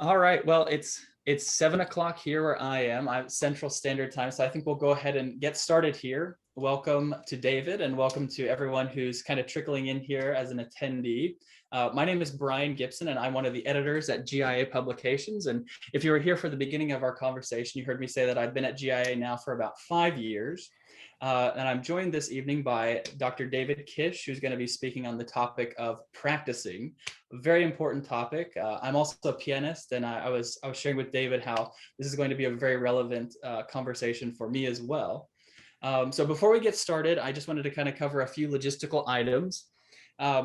All right. Well, it's 7 o'clock here where I am. I'm Central Standard Time, so I think we'll go ahead and get started here. Welcome to David, and welcome to everyone who's kind of trickling in here as an attendee. My name is Brian Gibson, and I'm one of the editors at GIA Publications. And if you were here for the beginning of our conversation, you heard me say that I've been at GIA now for about 5 years. And I'm joined this evening by Dr. David Kish, who's going to be speaking on the topic of practicing. A very important topic. I'm also a pianist, and I was sharing with David how this is going to be a very relevant conversation for me as well. So before we get started, I just wanted to kind of cover a few logistical items.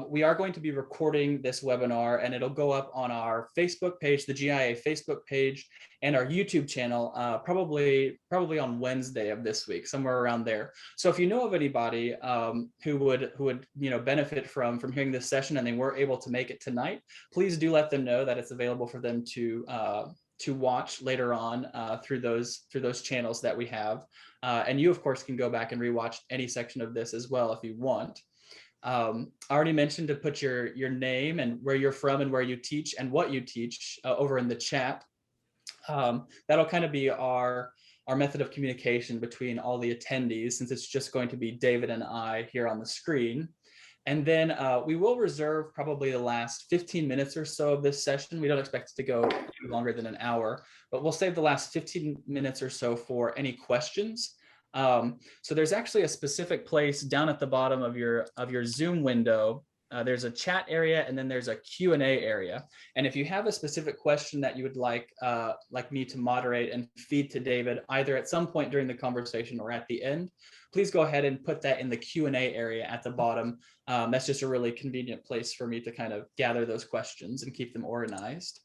We are going to be recording this webinar, and it'll go up on our Facebook page, the GIA Facebook page, and our YouTube channel, probably on Wednesday of this week, somewhere around there. So if you know of anybody who would benefit from hearing this session and they weren't able to make it tonight, please do let them know that it's available for them to watch later on through those channels that we have. And you, of course, can go back and rewatch any section of this as well if you want. I already mentioned to put your name and where you're from and where you teach and what you teach over in the chat. That'll kind of be our method of communication between all the attendees, since it's just going to be David and I here on the screen. And then we will reserve probably the last 15 minutes or so of this session. We don't expect it to go longer than an hour, but we'll save the last 15 minutes or so for any questions. So there's actually a specific place down at the bottom of your Zoom window. There's a chat area, and then there's a Q&A area. And if you have a specific question that you would like me to moderate and feed to David, either at some point during the conversation or at the end, please go ahead and put that in the Q&A area at the bottom. That's just a really convenient place for me to kind of gather those questions and keep them organized.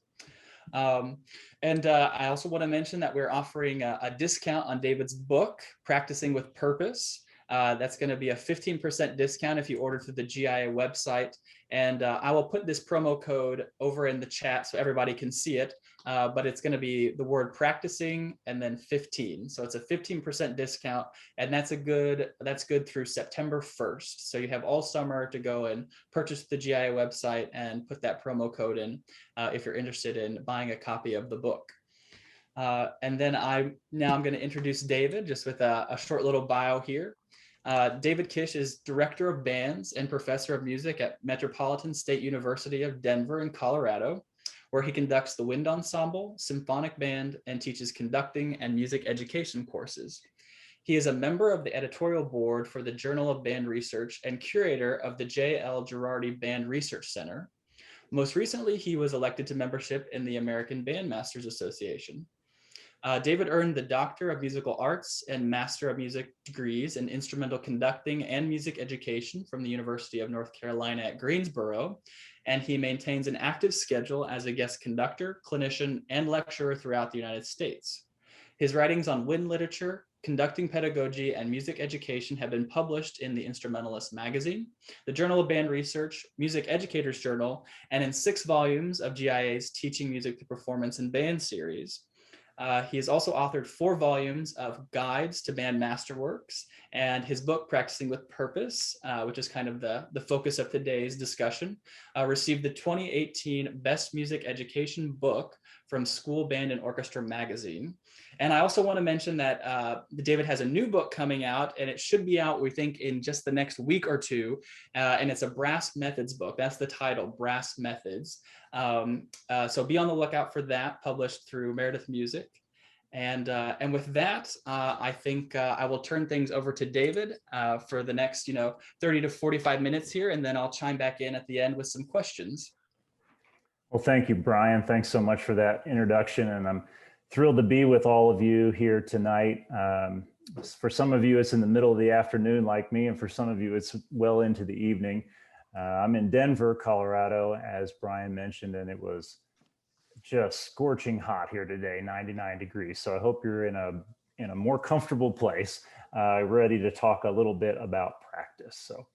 I also want to mention that we're offering a discount on David's book, Practicing with Purpose. That's going to be a 15% discount if you order through the GIA website. And I will put this promo code over in the chat so everybody can see it. But it's going to be the word practicing and then 15. So it's a 15% discount, and that's good through September 1st. So you have all summer to go and purchase the GIA website and put that promo code in if you're interested in buying a copy of the book. And then I'm going to introduce David just with a short little bio here. David Kish is Director of Bands and Professor of Music at Metropolitan State University of Denver in Colorado, where he conducts the Wind Ensemble, Symphonic Band, and teaches conducting and music education courses. He is a member of the editorial board for the Journal of Band Research and curator of the J.L. Girardi Band Research Center. Most recently, he was elected to membership in the American Bandmasters Association. David earned the Doctor of Musical Arts and Master of Music degrees in instrumental conducting and music education from the University of North Carolina at Greensboro, and he maintains an active schedule as a guest conductor, clinician, and lecturer throughout the United States. His writings on wind literature, conducting pedagogy, and music education have been published in the Instrumentalist magazine, the Journal of Band Research, Music Educators Journal, and in 6 volumes of GIA's Teaching Music to Performance in Band series. He has also authored 4 volumes of guides to band masterworks, and his book, Practicing with Purpose, which is kind of the focus of today's discussion, received the 2018 Best Music Education Book from School Band and Orchestra magazine. And I also want to mention that David has a new book coming out, and it should be out, we think, in just the next week or two, and it's a Brass Methods book. That's the title, Brass Methods. So be on the lookout for that, published through Meredith Music. And with that, I think I will turn things over to David for the next 30 to 45 minutes here, and then I'll chime back in at the end with some questions. Well, thank you, Brian. Thanks so much for that introduction, and I'm thrilled to be with all of you here tonight. For some of you, it's in the middle of the afternoon like me, and for some of you, it's well into the evening. I'm in Denver, Colorado, as Brian mentioned, and it was just scorching hot here today, 99 degrees. So I hope you're in a more comfortable place, ready to talk a little bit about practice. So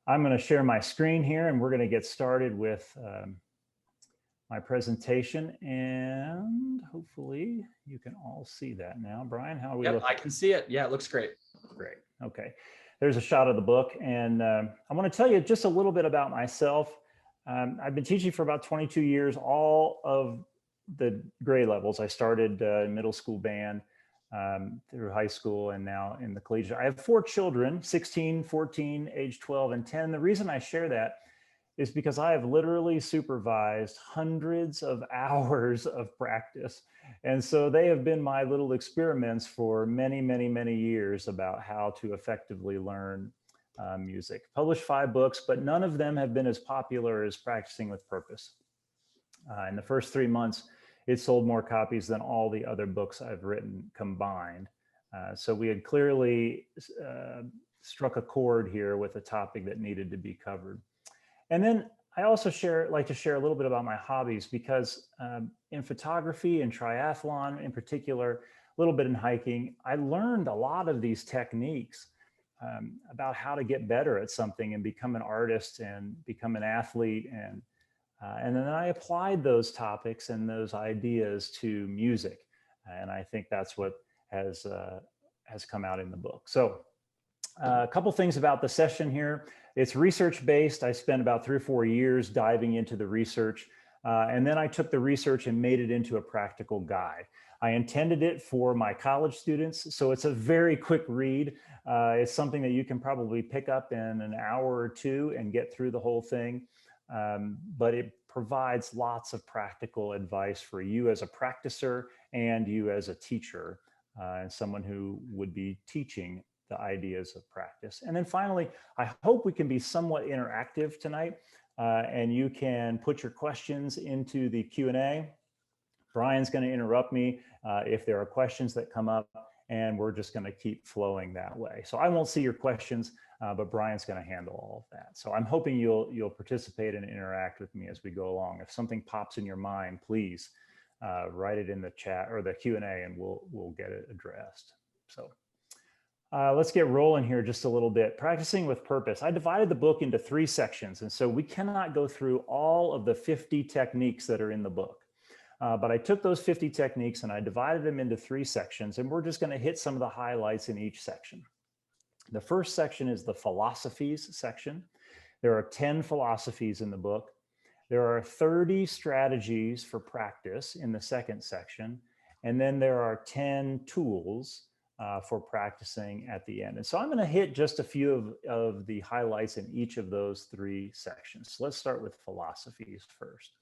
I'm going to share my screen here, and we're going to get started with my presentation, and hopefully you can all see that now. Brian, how are we looking? I can see it. Yeah, it looks great. Great. Okay. There's a shot of the book, and I want to tell you just a little bit about myself. I've been teaching for about 22 years. All of the grade levels. I started in middle school band through high school and now in the collegiate. I have 4 children, 16, 14, age 12, and 10. The reason I share that is because I have literally supervised hundreds of hours of practice. And so they have been my little experiments for many, many, many years about how to effectively learn music. Published 5 books, but none of them have been as popular as Practicing with Purpose. In the first 3 months, it sold more copies than all the other books I've written combined. So we had clearly struck a chord here with a topic that needed to be covered. And then I also like to share a little bit about my hobbies, because in photography and triathlon in particular, a little bit in hiking, I learned a lot of these techniques about how to get better at something and become an artist and become an athlete. And then I applied those topics and those ideas to music. And I think that's what has come out in the book. So a couple things about the session here. It's research-based. I spent about 3 or 4 years diving into the research. And then I took the research and made it into a practical guide. I intended it for my college students, so it's a very quick read. It's something that you can probably pick up in an hour or 2 and get through the whole thing. But it provides lots of practical advice for you as a practicer and you as a teacher and someone who would be teaching the ideas of practice. And then finally, I hope we can be somewhat interactive tonight, and you can put your questions into the Q&A. Brian's going to interrupt me if there are questions that come up, and we're just going to keep flowing that way. So I won't see your questions, but Brian's going to handle all of that. So I'm hoping you'll participate and interact with me as we go along. If something pops in your mind, please write it in the chat or the Q&A, and we'll get it addressed. So let's get rolling here just a little bit. Practicing with Purpose. I divided the book into 3 sections, and so we cannot go through all of the 50 techniques that are in the book. But I took those 50 techniques and I divided them into 3 sections, and we're just going to hit some of the highlights in each section. The first section is the philosophies section. There are 10 philosophies in the book. There are 30 strategies for practice in the second section. And then there are 10 tools for practicing at the end. And so I'm going to hit just a few of the highlights in each of those 3 sections. So let's start with philosophies first.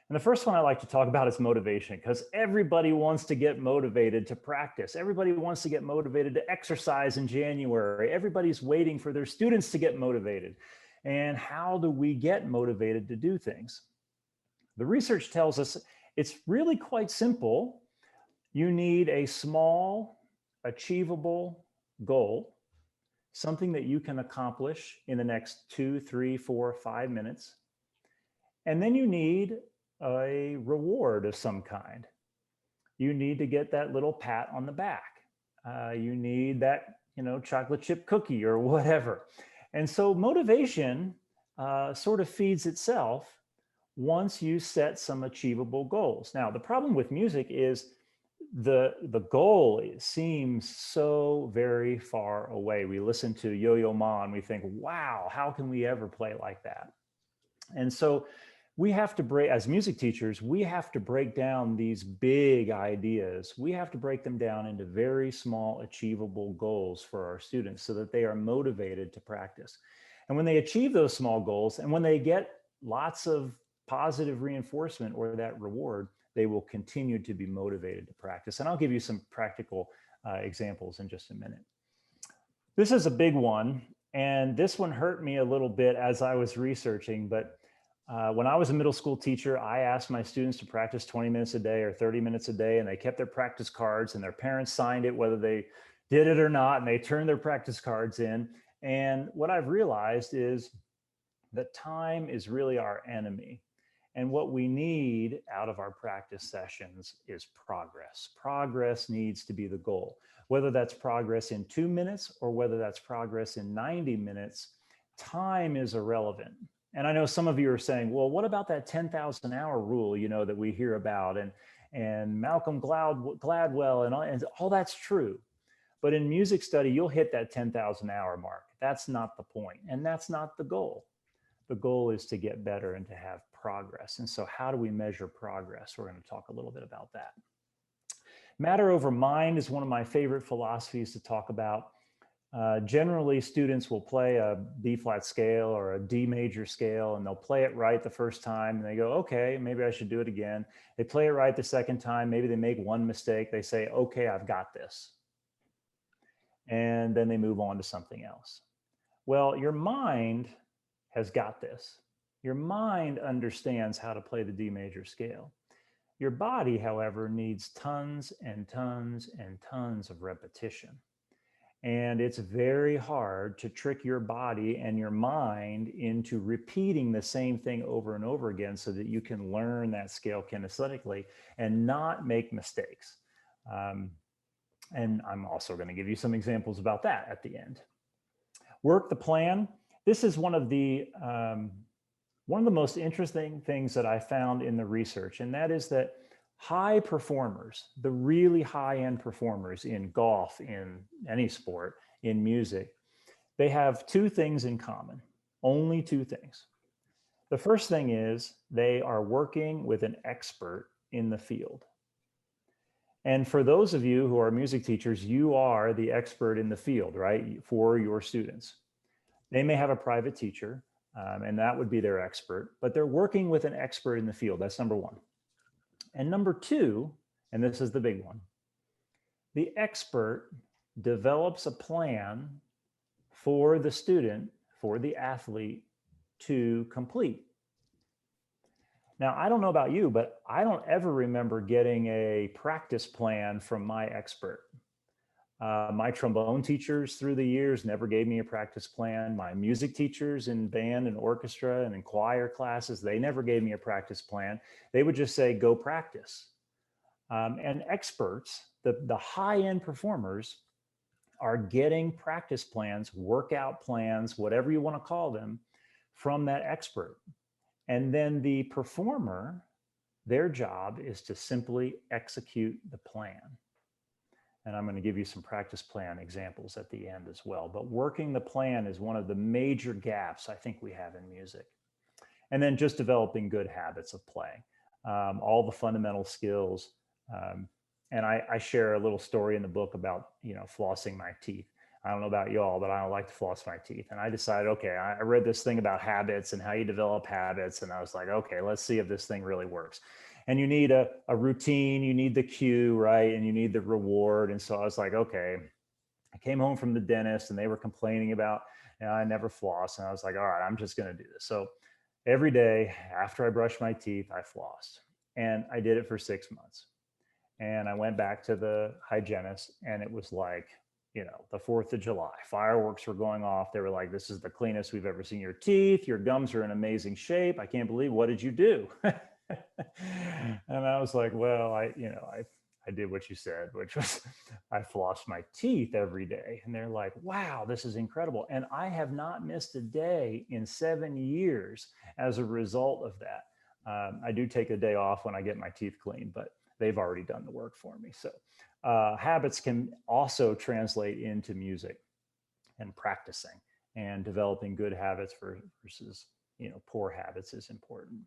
And the first one I like to talk about is motivation, because everybody wants to get motivated to practice. Everybody wants to get motivated to exercise in January. Everybody's waiting for their students to get motivated. And how do we get motivated to do things? The research tells us it's really quite simple. You need a small, achievable goal, something that you can accomplish in the next 2, 3, 4, 5 minutes. And then you need a reward of some kind. You need to get that little pat on the back. You need that, chocolate chip cookie or whatever. And so motivation sort of feeds itself once you set some achievable goals. Now, the problem with music is the goal seems so very far away. We listen to Yo-Yo Ma and we think, wow, how can we ever play like that? And so we have to break, as music teachers, we have to break down these big ideas. We have to break them down into very small, achievable goals for our students so that they are motivated to practice. And when they achieve those small goals, and when they get lots of positive reinforcement or that reward, they will continue to be motivated to practice. And I'll give you some practical examples in just a minute. This is a big one, and this one hurt me a little bit as I was researching, but when I was a middle school teacher, I asked my students to practice 20 minutes a day or 30 minutes a day, and they kept their practice cards, and their parents signed it whether they did it or not, and they turned their practice cards in. And what I've realized is that time is really our enemy. And what we need out of our practice sessions is progress. Progress needs to be the goal, whether that's progress in 2 minutes or whether that's progress in 90 minutes. Time is irrelevant. And I know some of you are saying, well, what about that 10,000 hour rule, that we hear about, and Malcolm Gladwell and all that's true. But in music study, you'll hit that 10,000 hour mark. That's not the point, and that's not the goal. The goal is to get better and to have progress. And so how do we measure progress? We're going to talk a little bit about that. Matter over mind is one of my favorite philosophies to talk about. Generally, students will play a B flat scale or a D major scale, and they'll play it right the first time, and they go, okay, maybe I should do it again. They play it right the second time, maybe they make one mistake, they say, okay, I've got this. And then they move on to something else. Well, your mind has got this. Your mind understands how to play the D major scale. Your body, however, needs tons and tons and tons of repetition. And it's very hard to trick your body and your mind into repeating the same thing over and over again so that you can learn that scale kinesthetically and not make mistakes. And I'm also going to give you some examples about that at the end. Work the plan. This is one of the most interesting things that I found in the research, and that is that high performers, the really high-end performers in golf, in any sport, in music, they have two things in common, only two things. The first thing is they are working with an expert in the field. And for those of you who are music teachers, you are the expert in the field, right, for your students. They may have a private teacher, and that would be their expert, but they're working with an expert in the field. That's number one. And number two, and this is the big one, the expert develops a plan for the student, for the athlete to complete. Now, I don't know about you, but I don't ever remember getting a practice plan from my expert. My trombone teachers through the years never gave me a practice plan. My music teachers in band and orchestra and in choir classes, they never gave me a practice plan. They would just say, go practice. And experts, the high-end performers, are getting practice plans, workout plans, whatever you want to call them, from that expert. And then the performer, their job is to simply execute the plan. And I'm going to give you some practice plan examples at the end as well. But working the plan is one of the major gaps I think we have in music. And then just developing good habits of playing, all the fundamental skills. And I share a little story in the book about, flossing my teeth. I don't know about y'all, but I don't like to floss my teeth. And I decided, okay, I read this thing about habits and how you develop habits. And I was like, okay, let's see if this thing really works. And you need a routine, you need the cue, right? And you need the reward. And so I was like, okay, I came home from the dentist and they were complaining about, I never floss. And I was like, all right, I'm just going to do this. So every day after I brushed my teeth, I flossed. And I did it for 6 months. And I went back to the hygienist and it was like, the 4th of July, fireworks were going off. They were like, this is the cleanest we've ever seen your teeth. Your gums are in amazing shape. I can't believe, what did you do? And I was like, well, I did what you said, which was I flossed my teeth every day. And they're like, wow, this is incredible. And I have not missed a day in 7 years as a result of that. I do take a day off when I get my teeth cleaned, but they've already done the work for me. So habits can also translate into music and practicing, and developing good habits versus poor habits is important.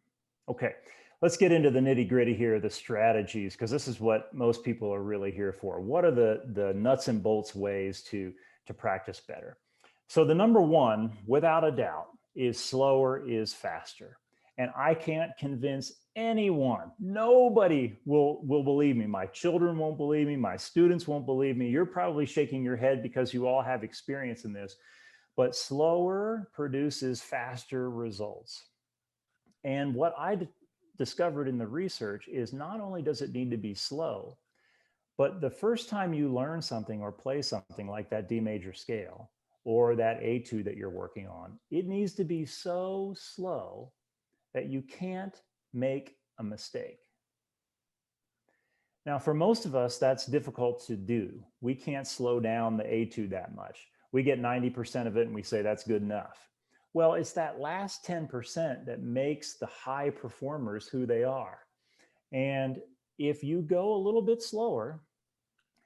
Okay, let's get into the nitty gritty here, the strategies, because this is what most people are really here for. What are the nuts and bolts ways to practice better? So the number one, without a doubt, is slower is faster. And I can't convince anyone. Nobody will believe me. My children won't believe me. My students won't believe me. You're probably shaking your head because you all have experience in this. But slower produces faster results. And what I discovered in the research is not only does it need to be slow, but the first time you learn something or play something like that D major scale or that etude that you're working on, it needs to be so slow that you can't make a mistake. Now, for most of us, that's difficult to do. We can't slow down the etude that much. We get 90% of it and we say that's good enough. Well, it's that last 10% that makes the high performers who they are. And if you go a little bit slower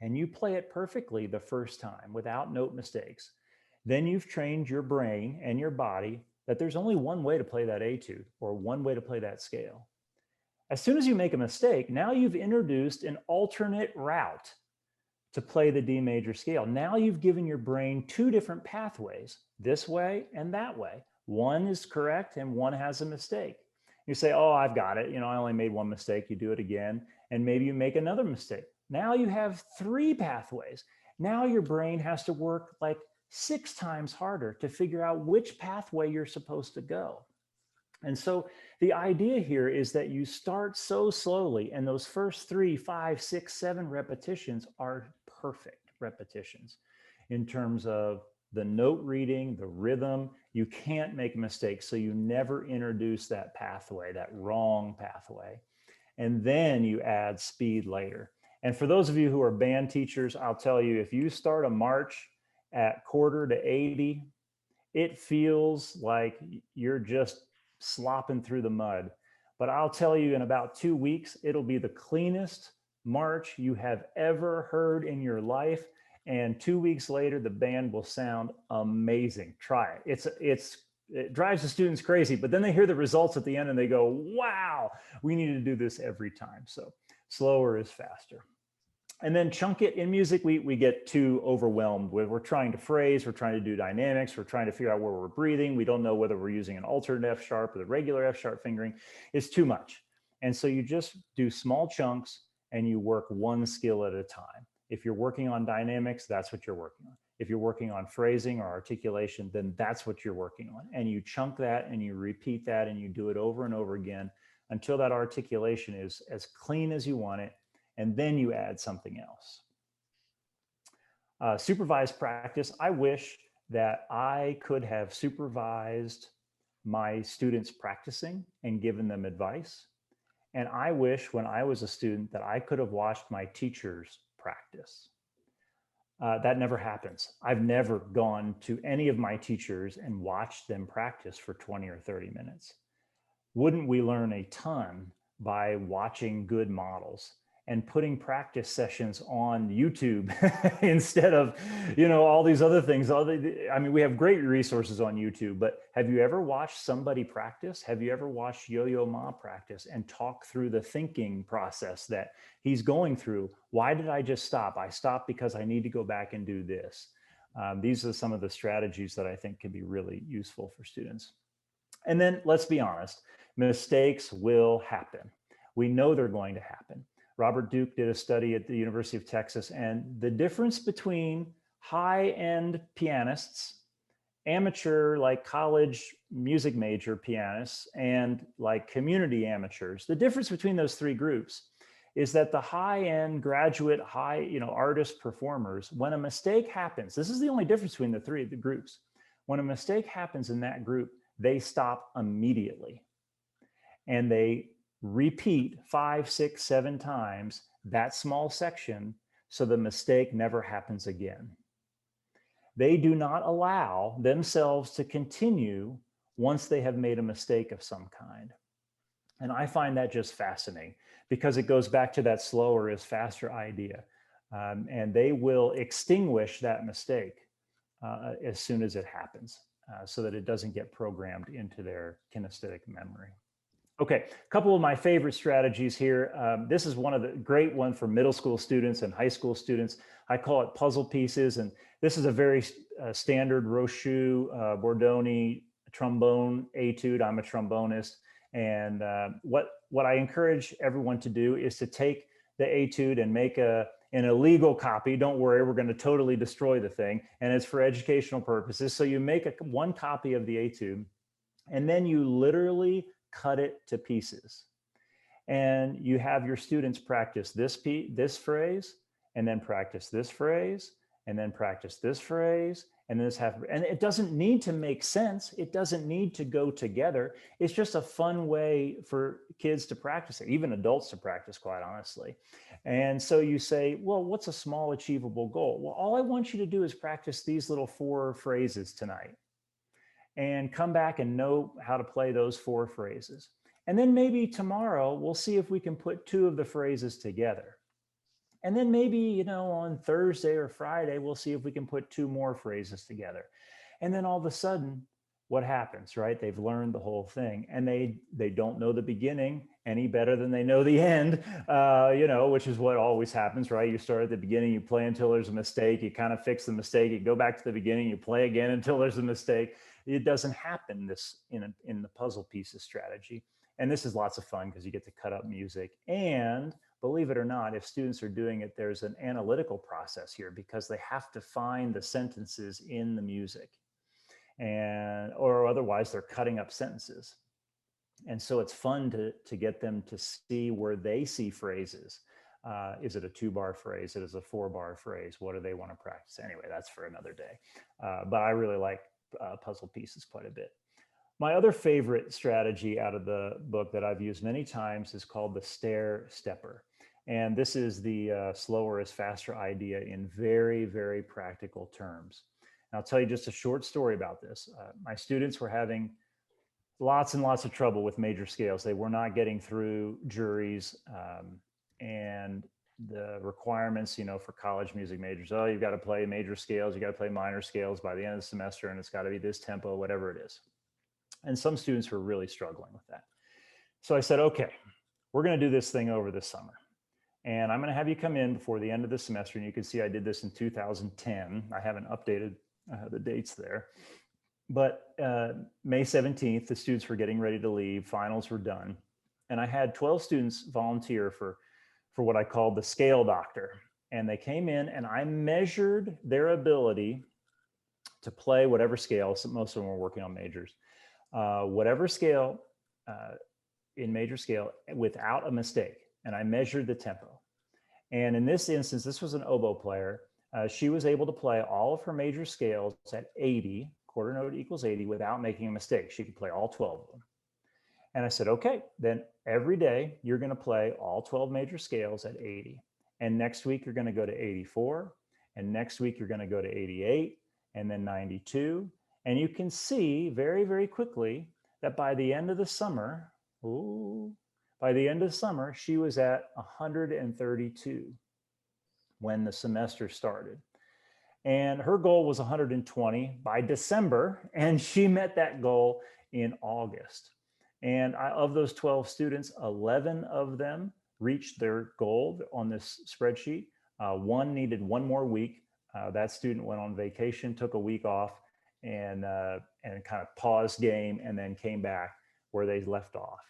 and you play it perfectly the first time without note mistakes, then you've trained your brain and your body that there's only one way to play that etude or one way to play that scale. As soon as you make a mistake, now you've introduced an alternate route to play the D major scale. Now you've given your brain two different pathways, this way and that way. One is correct and one has a mistake. You say, oh, I've got it. I only made one mistake. You do it again, and maybe you make another mistake. Now you have three pathways. Now your brain has to work like 6 times harder to figure out which pathway you're supposed to go. And so the idea here is that you start so slowly, and those first 3, 5, 6, 7 repetitions are perfect repetitions in terms of the note reading, the rhythm. You can't make mistakes, so you never introduce that pathway, that wrong pathway. And then you add speed later. And for those of you who are band teachers, I'll tell you, if you start a march at quarter to 80, it feels like you're just slopping through the mud. But I'll tell you, in about 2 weeks, it'll be the cleanest march you have ever heard in your life. And 2 weeks later, the band will sound amazing. Try it. It drives the students crazy, but then they hear the results at the end and they go, wow, we need to do this every time. So slower is faster. And then chunk it. In music, we get too overwhelmed with, we're trying to phrase, we're trying to do dynamics, we're trying to figure out where we're breathing. We don't know whether we're using an alternate F sharp or the regular F sharp fingering. It's too much. And so you just do small chunks and you work one skill at a time. If you're working on dynamics, that's what you're working on. If you're working on phrasing or articulation, then that's what you're working on. And you chunk that and you repeat that and you do it over and over again until that articulation is as clean as you want it. And then you add something else. Supervised practice. I wish that I could have supervised my students practicing and given them advice. And I wish when I was a student that I could have watched my teachers practice. That never happens. I've never gone to any of my teachers and watched them practice for 20 or 30 minutes. Wouldn't we learn a ton by watching good models and putting practice sessions on YouTube instead of, all these other things? I mean, we have great resources on YouTube, but have you ever watched somebody practice? Have you ever watched Yo-Yo Ma practice and talk through the thinking process that he's going through? Why did I just stop? I stopped because I need to go back and do this. These are some of the strategies that I think can be really useful for students. And then let's be honest, mistakes will happen. We know they're going to happen. Robert Duke did a study at the University of Texas, and the difference between high-end pianists, amateur, like college music major pianists, and like community amateurs, the difference between those three groups is that the high-end graduate, artist performers, when a mistake happens, this is the only difference between the groups. When a mistake happens in that group, they stop immediately. And they repeat 5, 6, 7 times that small section so the mistake never happens again. They do not allow themselves to continue once they have made a mistake of some kind. And I find that just fascinating because it goes back to that slower is faster idea. And they will extinguish that mistake as soon as it happens so that it doesn't get programmed into their kinesthetic memory. Okay, a couple of my favorite strategies here. This is one of the great one for middle school students and high school students. I call it puzzle pieces. And this is a very standard Rochu, Bordoni trombone etude. I'm a trombonist. And what I encourage everyone to do is to take the etude and make an illegal copy. Don't worry, we're going to totally destroy the thing. And it's for educational purposes. So you make one copy of the etude, and then you literally cut it to pieces. And you have your students practice this phrase, and then practice this phrase, and then practice this phrase, and this and it doesn't need to make sense. It doesn't need to go together. It's just a fun way for kids to practice it, even adults to practice, quite honestly. And so you say, well, what's a small achievable goal? Well, all I want you to do is practice these little 4 phrases tonight and come back and know how to play those 4 phrases. And then maybe tomorrow we'll see if we can put 2 of the phrases together. And then maybe, on Thursday or Friday, we'll see if we can put 2 more phrases together. And then all of a sudden, what happens, right? They've learned the whole thing, and they don't know the beginning any better than they know the end, which is what always happens, right? You start at the beginning, you play until there's a mistake, you kind of fix the mistake, you go back to the beginning, you play again until there's a mistake. It doesn't happen this in the puzzle pieces strategy. And this is lots of fun because you get to cut up music. And believe it or not, if students are doing it, there's an analytical process here because they have to find the sentences in the music, and or otherwise they're cutting up sentences. And so it's fun to get them to see where they see phrases. Is it a 2-bar phrase? Is it a 4-bar phrase? What do they want to practice? Anyway, that's for another day. But I really like puzzle pieces quite a bit. My other favorite strategy out of the book that I've used many times is called the stair stepper. And this is the slower is faster idea in very, very practical terms. And I'll tell you just a short story about this. My students were having lots and lots of trouble with major scales. They were not getting through juries, and the requirements, for college music majors. Oh, you've got to play major scales, you got to play minor scales by the end of the semester, and it's got to be this tempo, whatever it is. And some students were really struggling with that. So I said, okay, we're going to do this thing over this summer. And I'm going to have you come in before the end of the semester. And you can see I did this in 2010. I haven't updated the dates there. But May 17th, the students were getting ready to leave. Finals were done. And I had 12 students volunteer for what I called the scale doctor. And they came in and I measured their ability to play whatever scale. So most of them were working on majors. Whatever scale in major scale without a mistake. And I measured the tempo. And in this instance, this was an oboe player. She was able to play all of her major scales at 80, quarter note equals 80, without making a mistake. She could play all 12 of them. And I said, okay, then every day you're going to play all 12 major scales at 80. And next week you're going to go to 84. And next week you're going to go to 88 and then 92. And you can see very, very quickly that by the end of the summer, she was at 132 when the semester started. And her goal was 120 by December, and she met that goal in August. And of those 12 students, 11 of them reached their goal on this spreadsheet. One needed one more week. That student went on vacation, took a week off, and kind of paused game, and then came back where they left off.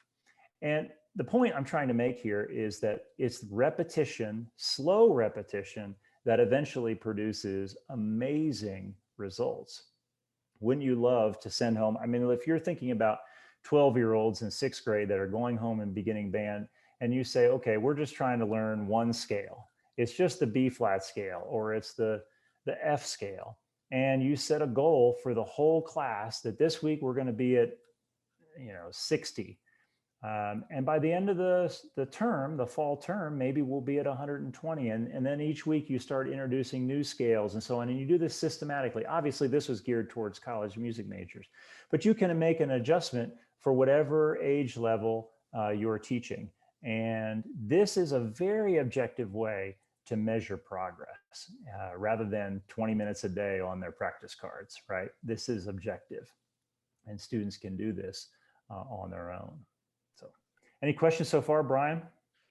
And the point I'm trying to make here is that it's repetition, slow repetition, that eventually produces amazing results. Wouldn't you love to send home? I mean, if you're thinking about 12-year-olds in 6th grade that are going home and beginning band, and you say, okay, we're just trying to learn one scale. It's just the B flat scale, or it's the F scale. And you set a goal for the whole class that this week we're going to be at, 60. And by the end of the term, the fall term, maybe we'll be at 120. And then each week you start introducing new scales and so on. And you do this systematically. Obviously, this was geared towards college music majors, but you can make an adjustment for whatever age level you're teaching. And this is a very objective way to measure progress rather than 20 minutes a day on their practice cards, right? This is objective, and students can do this on their own. So any questions so far, Brian?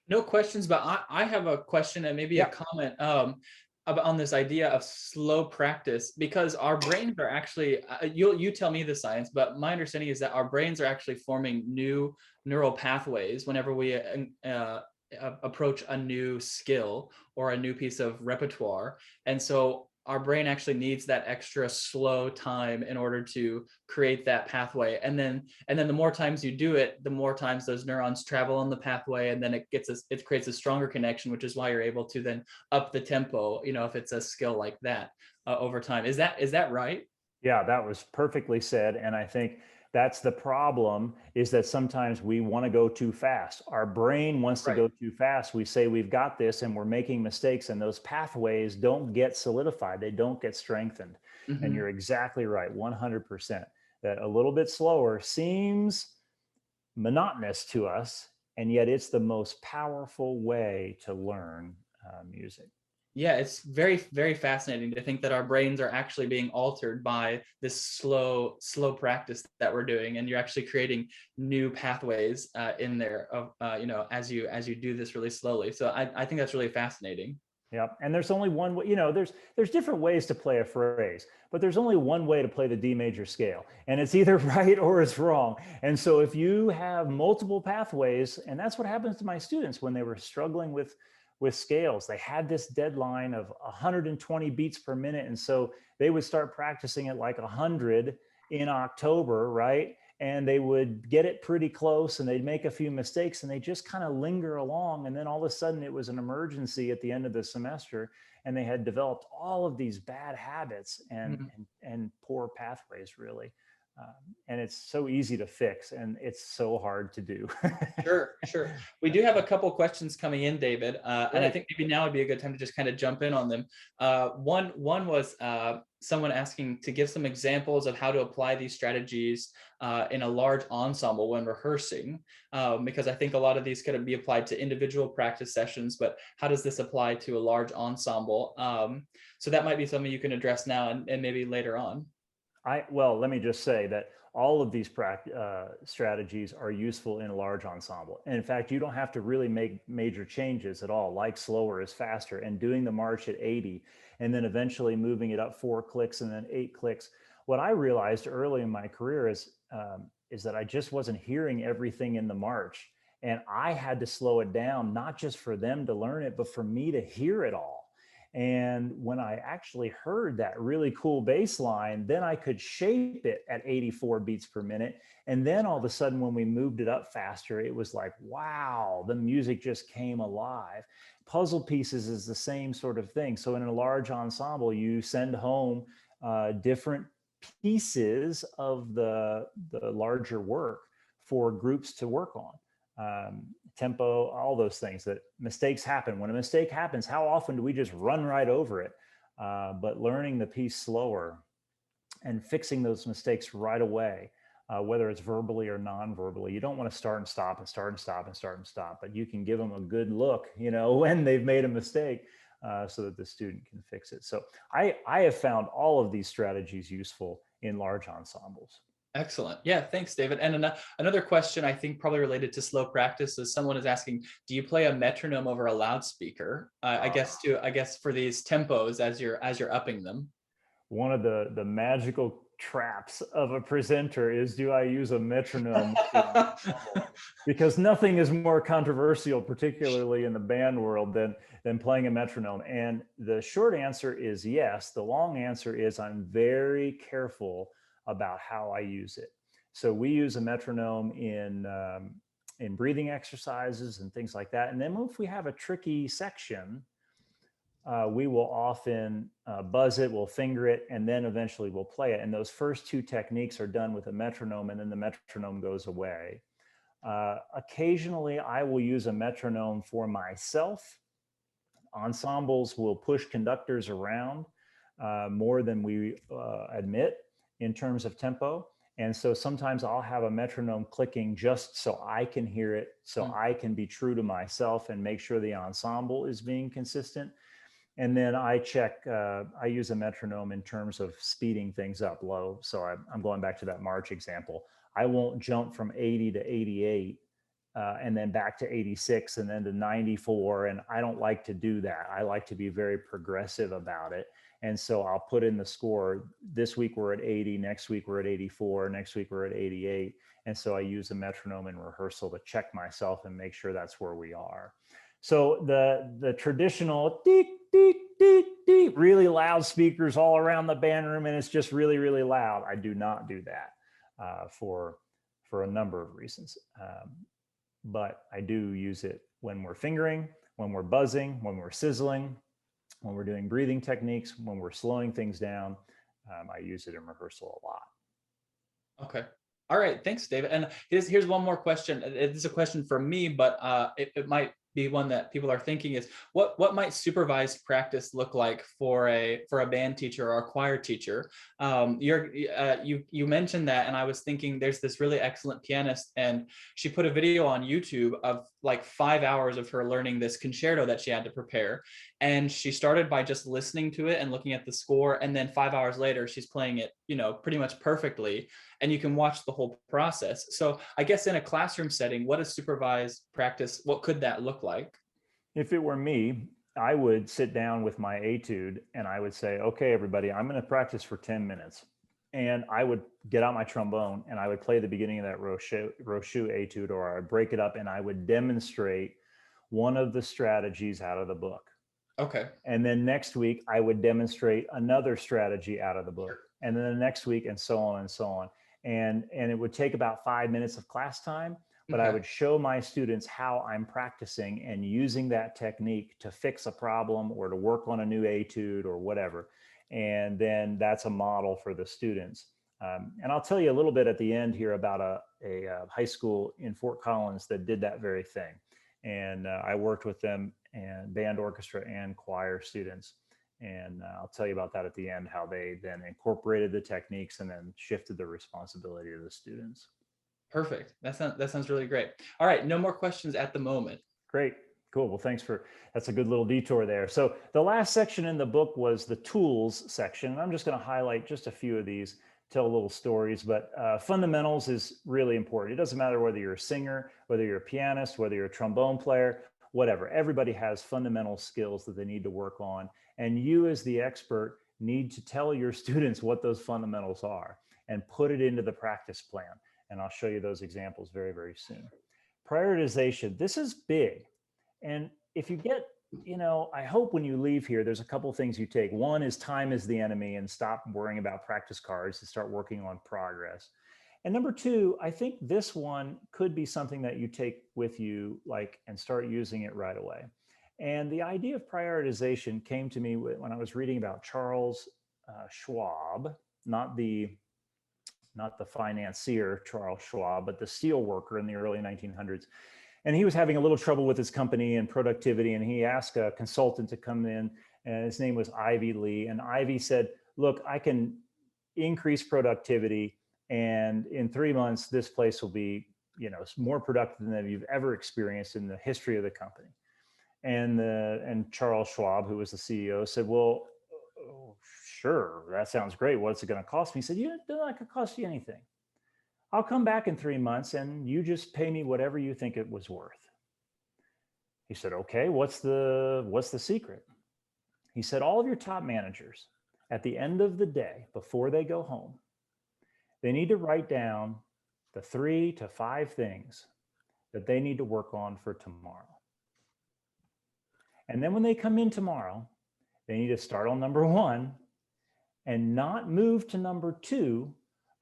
No questions, but I have a question and maybe a comment about on this idea of slow practice, because our brains are actually, you tell me the science, but my understanding is that our brains are actually forming new neural pathways whenever we approach a new skill or a new piece of repertoire. And so our brain actually needs that extra slow time in order to create that pathway. And then the more times you do it, the more times those neurons travel on the pathway, and then it creates a stronger connection, which is why you're able to then up the tempo, if it's a skill like that over time. Is that right? Yeah, that was perfectly said. And I think that's the problem, is that sometimes we want to go too fast. Our brain wants to go too fast. We say we've got this and we're making mistakes, and those pathways don't get solidified. They don't get strengthened. Mm-hmm. And you're exactly right, 100%, that a little bit slower seems monotonous to us, and yet it's the most powerful way to learn music. Yeah, it's very, very fascinating to think that our brains are actually being altered by this slow practice that we're doing, and you're actually creating new pathways in there of as you do this really slowly. So I think that's really fascinating. Yep. And there's only one way, there's different ways to play a phrase, but there's only one way to play the D major scale, and it's either right or it's wrong. And so if you have multiple pathways, and that's what happens to my students when they were struggling with scales, they had this deadline of 120 beats per minute. And so they would start practicing at like 100 in October, right? And they would get it pretty close and they'd make a few mistakes and they just kind of linger along. And then all of a sudden it was an emergency at the end of the semester and they had developed all of these bad habits and Mhm. and poor pathways really. And it's so easy to fix and it's so hard to do. Sure, sure. We do have a couple questions coming in, David, and I Great. think maybe now would be a good time to just kind of jump in on them. One was someone asking to give some examples of how to apply these strategies in a large ensemble when rehearsing, because I think a lot of these could be applied to individual practice sessions, but how does this apply to a large ensemble? So that might be something you can address now and maybe later on. Well, let me just say that all of these strategies are useful in a large ensemble. And in fact, you don't have to really make major changes at all, like slower is faster and doing the march at 80 and then eventually moving it up 4 clicks and then 8 clicks. What I realized early in my career is that I just wasn't hearing everything in the march. And I had to slow it down, not just for them to learn it, but for me to hear it all. And when I actually heard that really cool bass line, then I could shape it at 84 beats per minute. And then all of a sudden, when we moved it up faster, it was like, wow, the music just came alive. Puzzle pieces is the same sort of thing. So in a large ensemble, you send home different pieces of the larger work for groups to work on. Tempo, all those things. That mistakes happen. When a mistake happens, how often do we just run right over it? But learning the piece slower and fixing those mistakes right away, whether it's verbally or non-verbally, you don't want to start and stop and start and stop and start and stop, but you can give them a good look, when they've made a mistake, so that the student can fix it. So I have found all of these strategies useful in large ensembles. Excellent. Yeah, thanks, David. And another question, I think probably related to slow practice, is someone is asking, do you play a metronome over a loudspeaker? I guess for these tempos as you're upping them. One of the magical traps of a presenter is, do I use a metronome with the ensemble? Because nothing is more controversial, particularly in the band world, than playing a metronome. And the short answer is yes. The long answer is I'm very careful about how I use it. So we use a metronome in breathing exercises and things like that. And then if we have a tricky section, we will often buzz it, we'll finger it, and then eventually we'll play it. And those first two techniques are done with a metronome, and then the metronome goes away. Occasionally, I will use a metronome for myself. Ensembles will push conductors around more than we admit in terms of tempo. And so sometimes I'll have a metronome clicking just so I can hear it, so I can be true to myself and make sure the ensemble is being consistent. And then I use a metronome in terms of speeding things up low. So I'm going back to that March example. I won't jump from 80 to 88 and then back to 86 and then to 94. And I don't like to do that. I like to be very progressive about it. And so I'll put in the score. This week we're at 80, next week we're at 84, next week we're at 88. And so I use a metronome in rehearsal to check myself and make sure that's where we are. So the traditional deek, deek, deek, deek, really loud speakers all around the band room, and it's just really, really loud. I do not do that for a number of reasons. But I do use it when we're fingering, when we're buzzing, when we're sizzling, when we're doing breathing techniques, when we're slowing things down. I use it in rehearsal a lot. Okay. All right. Thanks, David. And here's one more question. It's a question for me, but it might be one that people are thinking is, what might supervised practice look like for a band teacher or a choir teacher? You mentioned that, and I was thinking there's this really excellent pianist, and she put a video on YouTube of like 5 hours of her learning this concerto that she had to prepare. And she started by just listening to it and looking at the score, and then 5 hours later she's playing it, pretty much perfectly, and you can watch the whole process. So I guess in a classroom setting, what is supervised practice? What could that look like? If it were me, I would sit down with my etude and I would say, okay, everybody, I'm going to practice for 10 minutes. And I would get out my trombone and I would play the beginning of that Rochou etude, or I'd break it up and I would demonstrate one of the strategies out of the book. Okay. And then next week, I would demonstrate another strategy out of the book. And then the next week, and so on and so on. And it would take about 5 minutes of class time, but I would show my students how I'm practicing and using that technique to fix a problem or to work on a new etude or whatever. And then that's a model for the students. And I'll tell you a little bit at the end here about a high school in Fort Collins that did that very thing. And I worked with them and band, orchestra, and choir students. And I'll tell you about that at the end, how they then incorporated the techniques and then shifted the responsibility to the students. Perfect. That sounds really great. All right, no more questions at the moment. Great. Cool. Well, that's a good little detour there. So the last section in the book was the tools section. And I'm just going to highlight just a few of these, tell little stories, but fundamentals is really important. It doesn't matter whether you're a singer, whether you're a pianist, whether you're a trombone player, whatever. Everybody has fundamental skills that they need to work on. And you as the expert need to tell your students what those fundamentals are and put it into the practice plan. And I'll show you those examples very, very soon. Prioritization, this is big. And if you get, I hope when you leave here, there's a couple things you take. One is time is the enemy, and stop worrying about practice cards and start working on progress. And number two, I think this one could be something that you take with you, and start using it right away. And the idea of prioritization came to me when I was reading about Charles Schwab, not the financier Charles Schwab, but the steel worker in the early 1900s. And he was having a little trouble with his company and productivity. And he asked a consultant to come in, and his name was Ivy Lee. And Ivy said, look, I can increase productivity. And in 3 months, this place will be, more productive than you've ever experienced in the history of the company. And Charles Schwab, who was the CEO, said, well, sure, that sounds great. What's it going to cost me? He said, it's not going to cost you anything. I'll come back in 3 months and you just pay me whatever you think it was worth. He said, okay, what's the secret? He said, all of your top managers at the end of the day, before they go home, they need to write down the 3 to 5 things that they need to work on for tomorrow. And then when they come in tomorrow, they need to start on number 1 and not move to number 2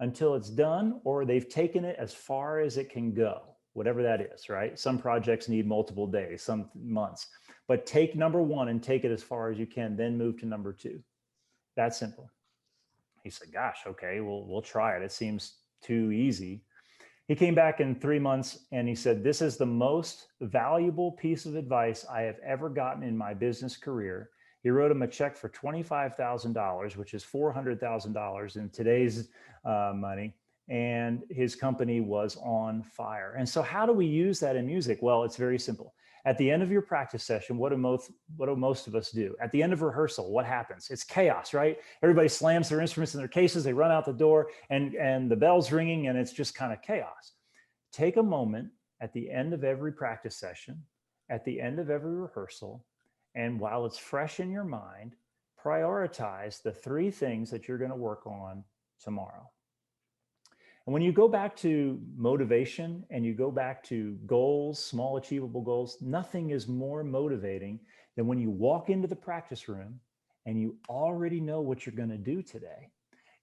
until it's done, or they've taken it as far as it can go, whatever that is, right? Some projects need multiple days, some months, but take number 1 and take it as far as you can, then move to number 2. That's simple. He said, gosh, okay, we'll try it. It seems too easy. He came back in 3 months and he said, this is the most valuable piece of advice I have ever gotten in my business career. He wrote him a check for $25,000, which is $400,000 in today's money. And his company was on fire. And so how do we use that in music? Well, it's very simple. At the end of your practice session, what do most of us do? At the end of rehearsal, what happens? It's chaos, right? Everybody slams their instruments in their cases, they run out the door, and the bell's ringing, and it's just kind of chaos. Take a moment at the end of every practice session, at the end of every rehearsal, and while it's fresh in your mind, prioritize the 3 things that you're going to work on tomorrow. And when you go back to motivation and you go back to goals, small achievable goals, nothing is more motivating than when you walk into the practice room and you already know what you're going to do today.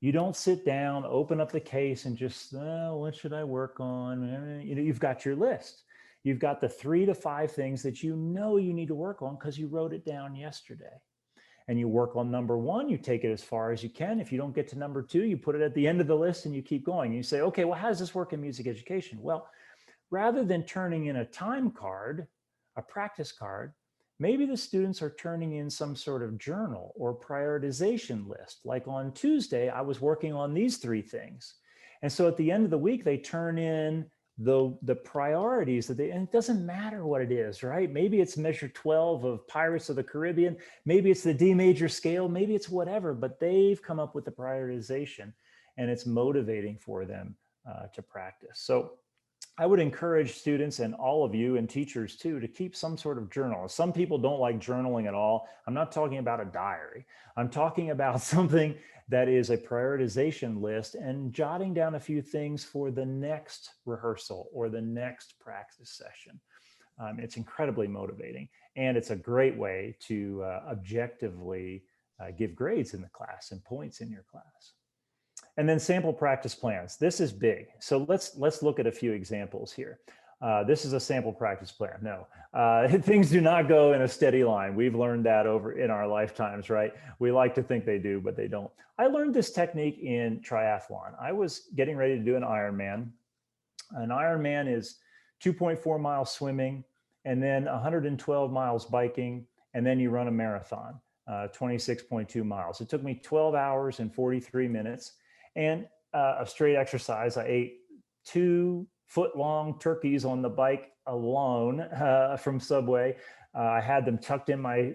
You don't sit down, open up the case and just, what should I work on? You've got your list. You've got the 3 to 5 things that you know you need to work on because you wrote it down yesterday. And you work on number 1, you take it as far as you can. If you don't get to number 2, you put it at the end of the list and you keep going. You say, okay, well, how does this work in music education? Well, rather than turning in a time card a practice card, maybe the students are turning in some sort of journal or prioritization list. Like on Tuesday, I was working on these 3 things. And so at the end of the week, they turn in the priorities that and it doesn't matter what it is, right? Maybe it's measure 12 of Pirates of the Caribbean. Maybe it's the D major scale, maybe it's whatever, but they've come up with the prioritization and it's motivating for them to practice. So I would encourage students and all of you and teachers too to keep some sort of journal. Some people don't like journaling at all. I'm not talking about a diary. I'm talking about something that is a prioritization list and jotting down a few things for the next rehearsal or the next practice session. It's incredibly motivating, and it's a great way to objectively give grades in the class and points in your class. And then sample practice plans. This is big. So let's look at a few examples here. This is a sample practice plan. No, things do not go in a steady line. We've learned that over in our lifetimes, right? We like to think they do, but they don't. I learned this technique in triathlon. I was getting ready to do an Ironman. An Ironman is 2.4 miles swimming, and then 112 miles biking, and then you run a marathon, 26.2 miles. It took me 12 hours and 43 minutes. And a straight exercise. I ate 2-foot-long turkeys on the bike alone from Subway. I had them tucked in my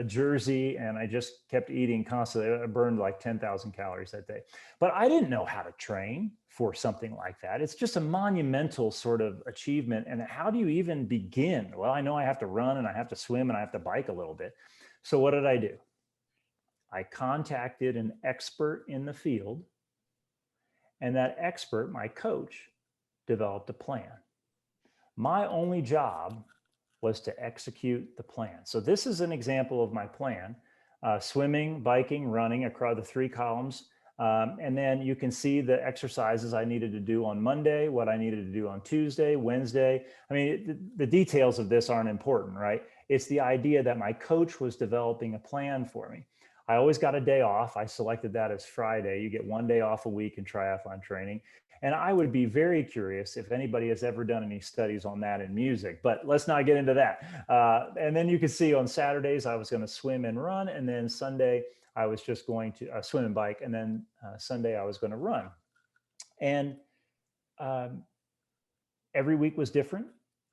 jersey, and I just kept eating constantly. I burned like 10,000 calories that day. But I didn't know how to train for something like that. It's just a monumental sort of achievement. And how do you even begin? Well, I know I have to run and I have to swim and I have to bike a little bit. So what did I do? I contacted an expert in the field. And that expert, my coach, developed a plan. My only job was to execute the plan. So this is an example of my plan, swimming, biking, running across the 3 columns. And then you can see the exercises I needed to do on Monday, what I needed to do on Tuesday, Wednesday. I mean, the details of this aren't important, right? It's the idea that my coach was developing a plan for me. I always got a day off. I selected that as Friday. You get 1 day off a week in triathlon training. And I would be very curious if anybody has ever done any studies on that in music, but let's not get into that. And then you can see on Saturdays, I was going to swim and run. And then Sunday, I was just going to swim and bike. And then Sunday, I was going to run. And every week was different.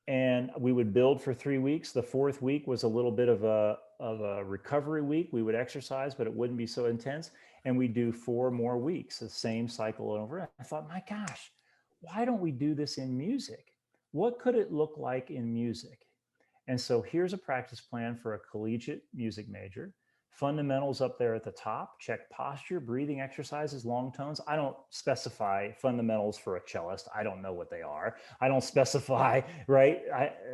And we would build for 3 weeks. The 4th week was a little bit of a recovery week. We would exercise, but it wouldn't be so intense. And we do 4 more weeks, the same cycle over. I thought, my gosh, why don't we do this in music? What could it look like in music? And so here's a practice plan for a collegiate music major. Fundamentals up there at the top, check posture, breathing exercises, long tones. I don't specify fundamentals for a cellist. I don't know what they are. I don't specify, right?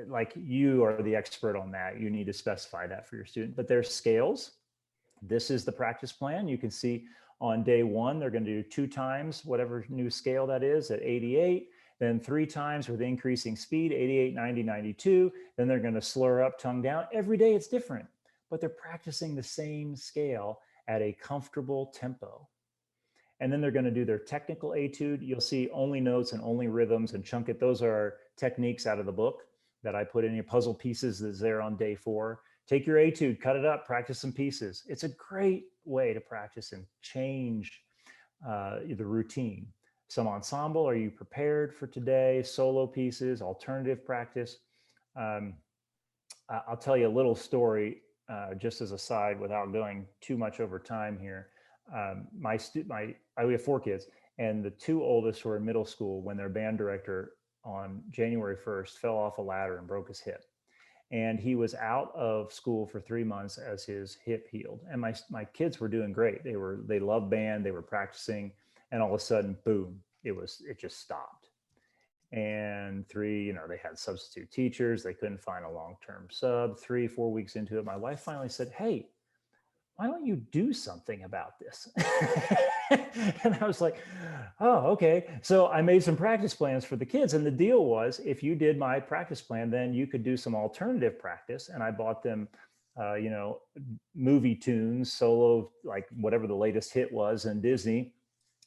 Like you are the expert on that. You need to specify that for your student, but there's scales. This is the practice plan. You can see on day 1, they're going to do 2 times whatever new scale that is at 88, then 3 times with increasing speed, 88, 90, 92. Then they're going to slur up, tongue down. Every day it's different, but they're practicing the same scale at a comfortable tempo. And then they're going to do their technical etude. You'll see only notes and only rhythms and chunk it. Those are techniques out of the book that I put in your puzzle pieces that's there on day 4. Take your etude, cut it up, practice some pieces. It's a great way to practice and change the routine. Some ensemble, are you prepared for today? Solo pieces, alternative practice. I'll tell you a little story just as a side without going too much over time here. We have 4 kids, and the 2 oldest who are in middle school when their band director on January 1st fell off a ladder and broke his hip. And he was out of school for 3 months as his hip healed. And my kids were doing great. They loved band, they were practicing, and all of a sudden, boom, it just stopped. And 3, they had substitute teachers. They couldn't find a long-term sub. 3, 4 weeks into it, my wife finally said, "Hey, why don't you do something about this?" And I was like, "Oh, okay." So I made some practice plans for the kids. And the deal was, if you did my practice plan, then you could do some alternative practice. And I bought them, movie tunes, solo, like whatever the latest hit was in Disney.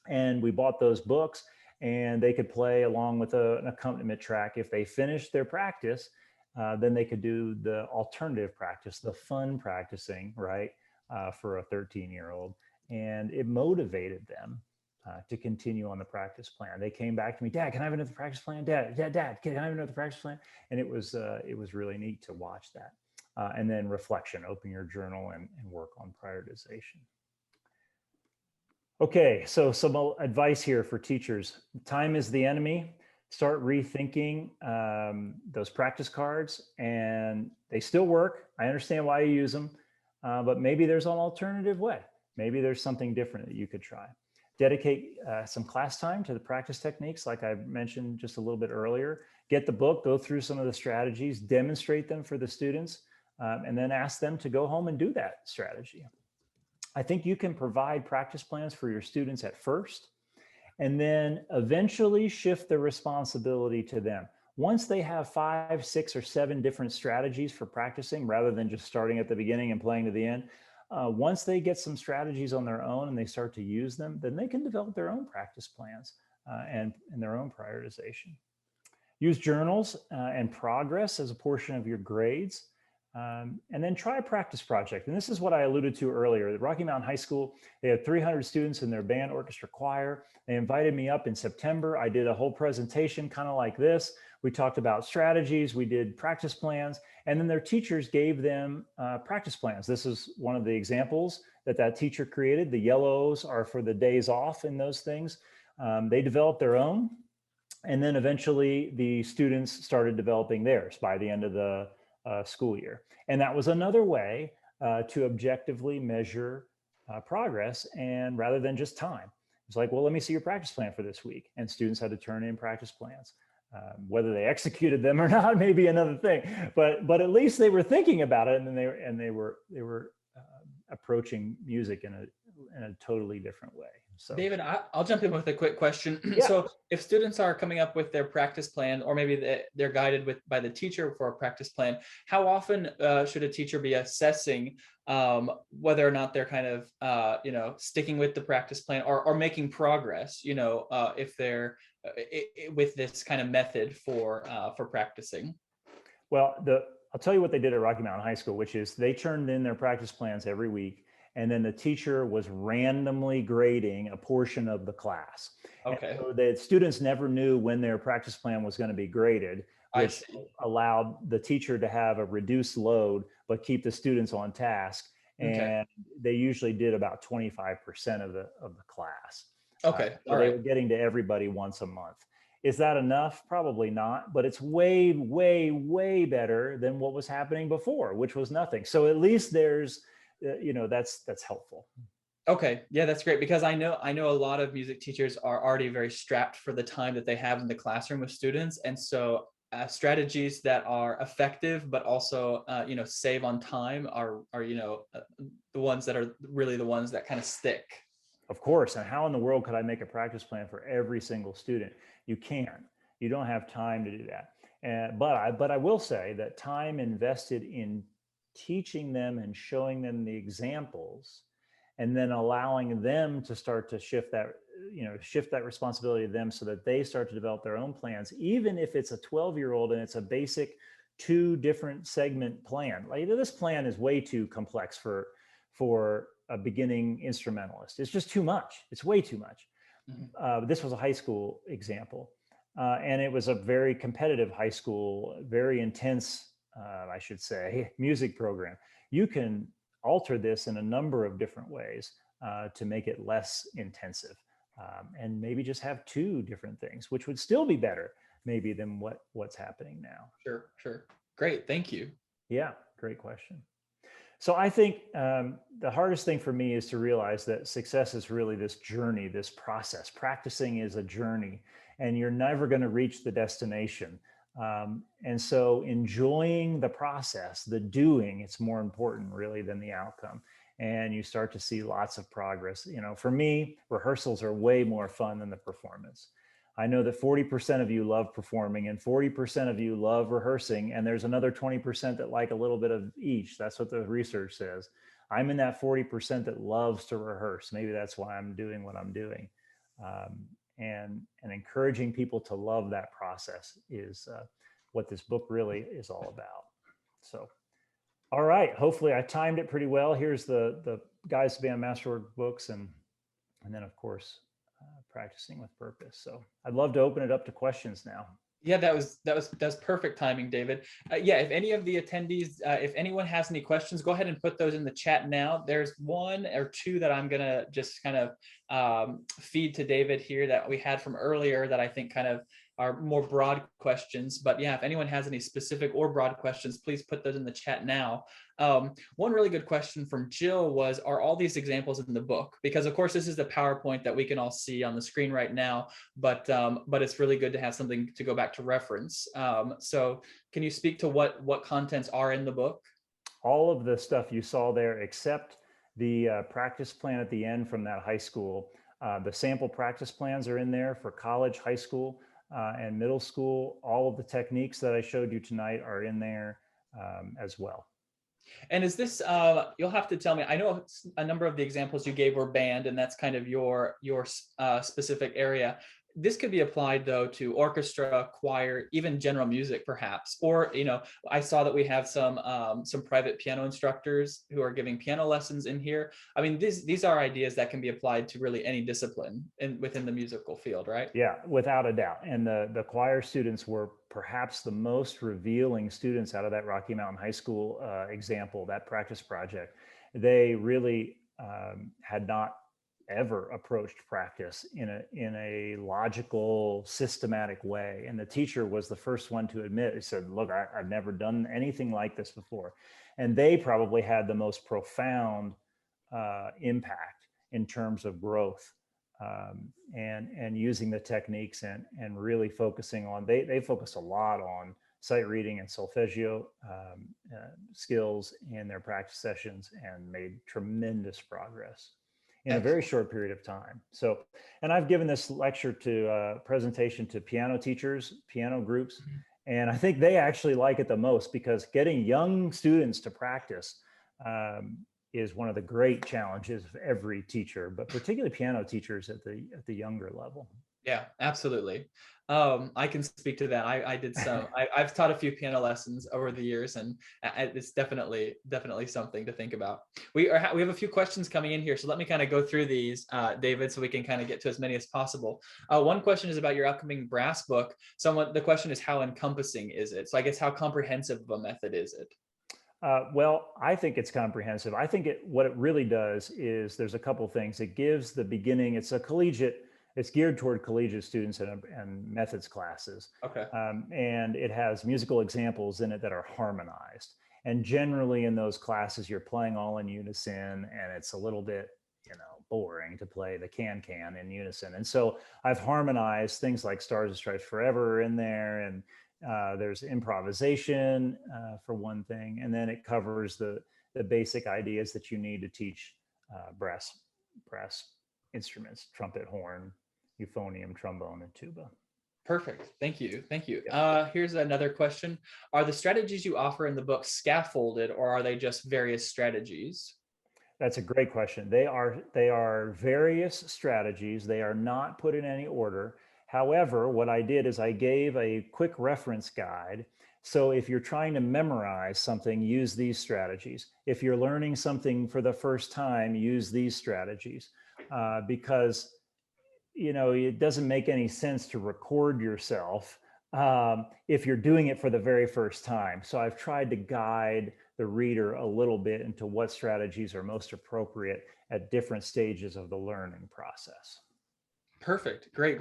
And we bought those books, and they could play along with an accompaniment track. If they finished their practice, then they could do the alternative practice, the fun practicing, right, for a 13-year-old. And it motivated them to continue on the practice plan. They came back to me, Dad, can I have another practice plan? Dad, can I have another practice plan? And it was really neat to watch that. And then reflection, open your journal and work on prioritization. Okay, so some advice here for teachers. Time is the enemy. Start rethinking those practice cards, and they still work. I understand why you use them, but maybe there's an alternative way. Maybe there's something different that you could try. Dedicate some class time to the practice techniques, like I mentioned just a little bit earlier. Get the book, go through some of the strategies, demonstrate them for the students, and then ask them to go home and do that strategy. I think you can provide practice plans for your students at first, and then eventually shift the responsibility to them. Once they have 5, 6, or 7 different strategies for practicing, rather than just starting at the beginning and playing to the end, once they get some strategies on their own and they start to use them, then they can develop their own practice plans and their own prioritization. Use journals and progress as a portion of your grades. And then try a practice project. And this is what I alluded to earlier. At Rocky Mountain High School, they had 300 students in their band, orchestra, choir. They invited me up in September. I did a whole presentation kind of like this. We talked about strategies. We did practice plans. And then their teachers gave them practice plans. This is one of the examples that teacher created. The yellows are for the days off in those things. They developed their own. And then eventually the students started developing theirs by the end of the school year. And that was another way to objectively measure progress, and rather than just time. It's like, well, let me see your practice plan for this week. And students had to turn in practice plans. Whether they executed them or not may be another thing, but at least they were thinking about it, and then they were approaching music in a totally different way. So, David, I'll jump in with a quick question. Yeah. So if students are coming up with their practice plan, or maybe they're guided by the teacher for a practice plan, how often should a teacher be assessing whether or not they're kind of, sticking with the practice plan or making progress, if they're with this kind of method for practicing? Well, I'll tell you what they did at Rocky Mountain High School, which is they turned in their practice plans every week. And then the teacher was randomly grading a portion of the class. Okay. And so the students never knew when their practice plan was going to be graded, which allowed the teacher to have a reduced load, but keep the students on task. And they usually did about 25% of the class. Okay. So they were getting to everybody once a month. Is that enough? Probably not, but it's way, way, way better than what was happening before, which was nothing. So at least there's, that's helpful. Okay. Yeah, that's great, because I know a lot of music teachers are already very strapped for the time that they have in the classroom with students. And so strategies that are effective, but also, save on time are the ones that are really the ones that kind of stick. Of course. And how in the world could I make a practice plan for every single student? You can't. You don't have time to do that. But I will say that time invested in teaching them and showing them the examples, and then allowing them to start to shift that responsibility to them so that they start to develop their own plans, even if it's a 12-year-old and it's a basic 2 different segment plan. Like, this plan is way too complex for a beginning instrumentalist. It's just too much. It's way too much. Mm-hmm. This was a high school example, and it was a very competitive high school, very intense, I should say, music program. You can alter this in a number of different ways to make it less intensive, and maybe just have 2 different things, which would still be better maybe than what's happening now. Sure. Great. Thank you. Yeah, great question. So I think the hardest thing for me is to realize that success is really this journey, this process. Practicing is a journey, and you're never going to reach the destination. And so enjoying the process, the doing, it's more important really than the outcome. And you start to see lots of progress. For me, rehearsals are way more fun than the performance. I know that 40% of you love performing and 40% of you love rehearsing. And there's another 20% that like a little bit of each. That's what the research says. I'm in that 40% that loves to rehearse. Maybe that's why I'm doing what I'm doing. And encouraging people to love that process is what this book really is all about. So, all right, hopefully I timed it pretty well. Here's the Guides to Band Masterwork books, and then of course, Practicing with Purpose. So I'd love to open it up to questions now. Yeah, that's perfect timing, David. Yeah, if any of the attendees, if anyone has any questions, go ahead and put those in the chat now. There's one or two that I'm gonna just kind of feed to David here that we had from earlier that I think kind of are more broad questions. But yeah, if anyone has any specific or broad questions, please put those in the chat now. One really good question from Jill was, are all these examples in the book? Because of course, this is the PowerPoint that we can all see on the screen right now, but it's really good to have something to go back to reference. So can you speak to what contents are in the book? All of the stuff you saw there, except the practice plan at the end from that high school. The sample practice plans are in there for college, high school, and middle school. All of the techniques that I showed you tonight are in there as well. And is this, you'll have to tell me, I know a number of the examples you gave were band, and that's kind of your specific area. This could be applied though to orchestra, choir, even general music perhaps. Or, I saw that we have some private piano instructors who are giving piano lessons in here. I mean, these are ideas that can be applied to really any discipline within the musical field, right? Yeah, without a doubt. And the choir students were perhaps the most revealing students out of that Rocky Mountain High School example, that practice project. They really had not ever approached practice in a logical, systematic way. And the teacher was the first one to admit, he said, look, I've never done anything like this before. And they probably had the most profound impact in terms of growth and using the techniques and really focusing on, they focused a lot on sight reading and solfeggio skills in their practice sessions and made tremendous progress in a very short period of time. So, and I've given this lecture presentation to piano teachers, piano groups, and I think they actually like it the most because getting young students to practice is one of the great challenges of every teacher, but particularly piano teachers at the younger level. Yeah, absolutely. I can speak to that. I did some. I've taught a few piano lessons over the years, and it's definitely something to think about. We have a few questions coming in here, so let me kind of go through these, David, so we can kind of get to as many as possible. One question is about your upcoming brass book. The question is, how encompassing is it? So I guess how comprehensive of a method is it? Well, I think it's comprehensive. I think what it really does is there's a couple of things. It gives the beginning. It's geared toward collegiate students and methods classes. Okay. And it has musical examples in it that are harmonized. And generally in those classes, you're playing all in unison, and it's a little bit, boring to play the can in unison. And so I've harmonized things like Stars and Stripes Forever in there, and there's improvisation for one thing, and then it covers the basic ideas that you need to teach brass instruments: trumpet, horn, euphonium, trombone, and tuba. Perfect. Thank you. Here's another question. Are the strategies you offer in the book scaffolded, or are they just various strategies? That's a great question. They are various strategies. They are not put in any order. However, what I did is I gave a quick reference guide. So if you're trying to memorize something, use these strategies. If you're learning something for the first time, use these strategies because it doesn't make any sense to record yourself if you're doing it for the very first time. So I've tried to guide the reader a little bit into what strategies are most appropriate at different stages of the learning process. Perfect. Great.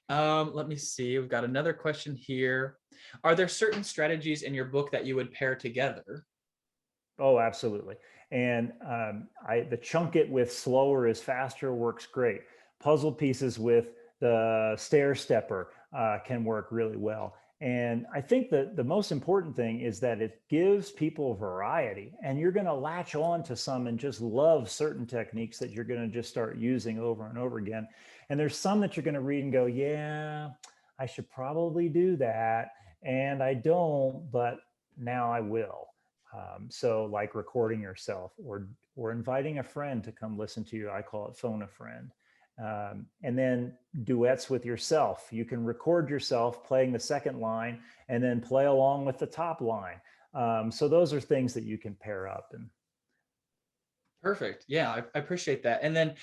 Let me see. We've got another question here. Are there certain strategies in your book that you would pair together? Oh, absolutely. And the chunk it with slower is faster works great. Puzzle pieces with the stair stepper can work really well. And I think that the most important thing is that it gives people variety, and you're going to latch on to some and just love certain techniques that you're going to just start using over and over again. And there's some that you're going to read and go, yeah, I should probably do that. And I don't, but now I will. So like recording yourself or inviting a friend to come listen to you. I call it phone a friend. And then duets with yourself. You can record yourself playing the second line and then play along with the top line. So those are things that you can pair up. And Perfect. Yeah, I appreciate that. And then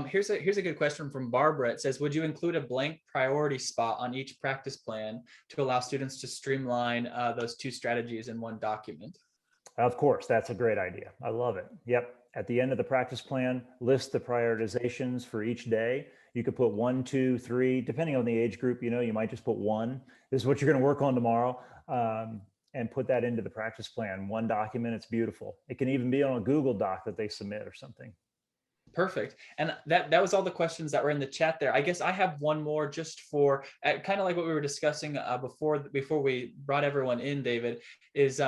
here's a good question from Barbara. It says, would you include a blank priority spot on each practice plan to allow students to streamline those two strategies in one document? of course, that's a great idea. I love it. Yep. At the end of the practice plan, list the prioritizations for each day. You could put 1, 2, 3, depending on the age group. You might just put 1. This is what you're going to work on tomorrow, and put that into the practice plan. One document. It's beautiful. It can even be on a Google Doc that they submit or something. Perfect. And that was all the questions that were in the chat there. I guess I have one more just for kind of like what we were discussing before we brought everyone in, David, is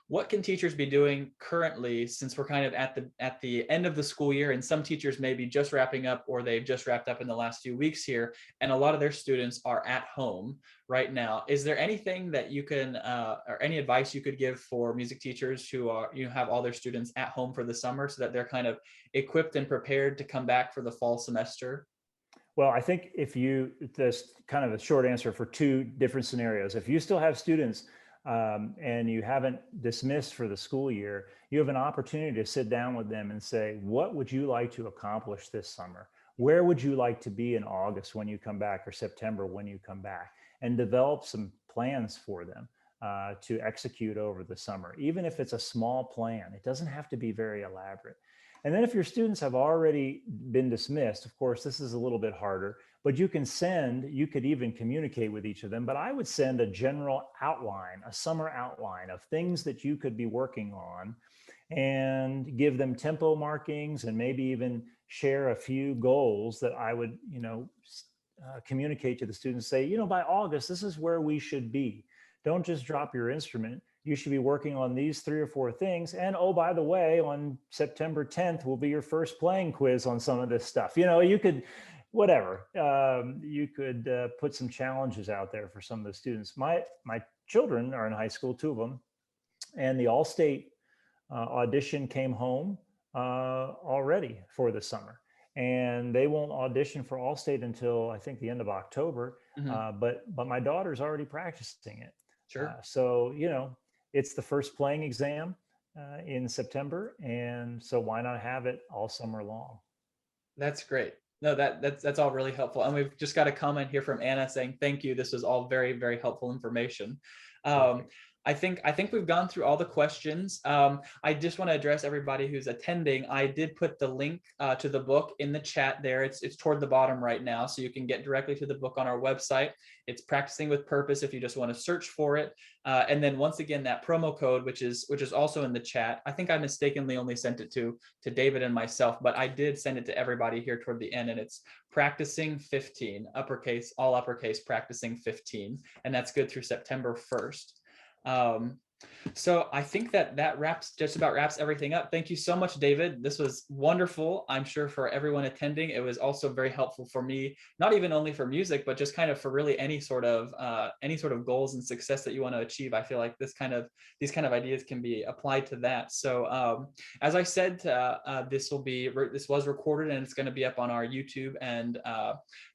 what can teachers be doing currently, since we're kind of at the end of the school year, and some teachers may be just wrapping up, or they've just wrapped up in the last few weeks here, and a lot of their students are at home right now. Is there anything that you can or any advice you could give for music teachers who have all their students at home for the summer, so that they're kind of equipped and prepared to come back for the fall semester? Well, I think there's kind of a short answer for two different scenarios. If you still have students and you haven't dismissed for the school year, you have an opportunity to sit down with them and say, what would you like to accomplish this summer? Where would you like to be in August when you come back, or September when you come back? And develop some plans for them to execute over the summer. Even if it's a small plan, it doesn't have to be very elaborate. And then if your students have already been dismissed, of course, this is a little bit harder, but you could even communicate with each of them, but I would send a general outline, a summer outline of things that you could be working on, and give them tempo markings, and maybe even share a few goals that I would, communicate to the students. Say, by August, this is where we should be. Don't just drop your instrument. You should be working on these 3 or 4 things. And oh, by the way, on September 10th will be your first playing quiz on some of this stuff. You could, whatever. You could put some challenges out there for some of the students. My children are in high school, 2 of them, and the All-State audition came home already for the summer. And they won't audition for All-State until I think the end of October. Mm-hmm. But my daughter's already practicing it. Sure. So, it's the first playing exam in September. And so why not have it all summer long? That's great. No, that's all really helpful. And we've just got a comment here from Anna saying, thank you. This was all very, very helpful information. I think we've gone through all the questions. I just want to address everybody who's attending. I did put the link to the book in the chat there. It's toward the bottom right now, so you can get directly to the book on our website. It's Practicing with Purpose if you just want to search for it. And then once again, that promo code, which is also in the chat. I think I mistakenly only sent it to David and myself, but I did send it to everybody here toward the end, and it's Practicing 15, uppercase, all uppercase, Practicing 15, and that's good through September 1st. So I think that just about wraps everything up. Thank you so much, David. This was wonderful. I'm sure for everyone attending, it was also very helpful for me, not even only for music, but just kind of for really any sort of goals and success that you want to achieve. I feel like these kind of ideas can be applied to that. So as I said, this was recorded, and it's going to be up on our YouTube and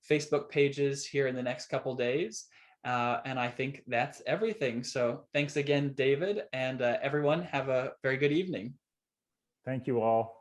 Facebook pages here in the next couple days. And I think that's everything. So thanks again, David, and everyone have a very good evening. Thank you all.